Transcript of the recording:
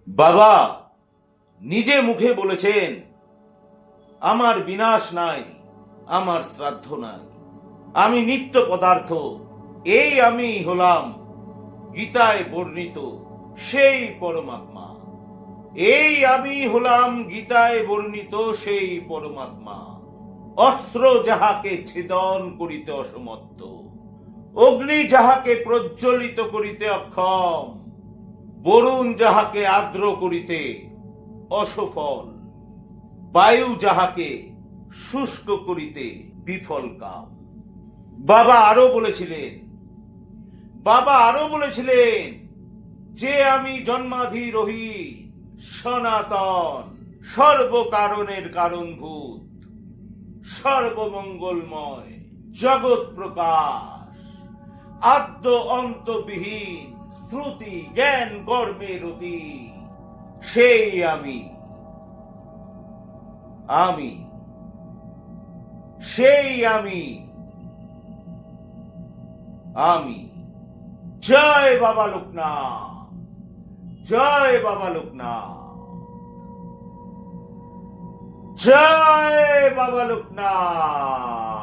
বাবা নিজে মুখে বলেছেন, আমার বিনাশ নাই, আমার শ্রাদ্ধ নাই, আমি নিত্য পদার্থ। এই আমি হলাম গীতায় বর্ণিত সেই পরমাত্মা। এই আমি হলাম গীতায় বর্ণিত সেই পরমাত্মা। অস্ত্র যাহাকে ছেদন করিতে অসমর্থ, অগ্নি যাহাকে প্রজ্বলিত করিতে অক্ষম, বরুণ যাহাকে আর্দ্র করিতে অসফল, বায়ু যাহাকে শুষ্ক করিতে বিফল কাম। বাবা আরো বলেছিলেন যে আমি জন্মাধি রহি সনাতন, সর্বকারণের কারণভূত, সর্বমঙ্গলময়, জগৎ প্রকাশ, আদ্য অন্তবিহীন, শ্রুতি জ্ঞান কর্মের অতি, সেই আমি সেই আমি। জয় বাবা লোকনাথ, জয় বাবা লোকনাথ, জয় বাবা লোকনাথ।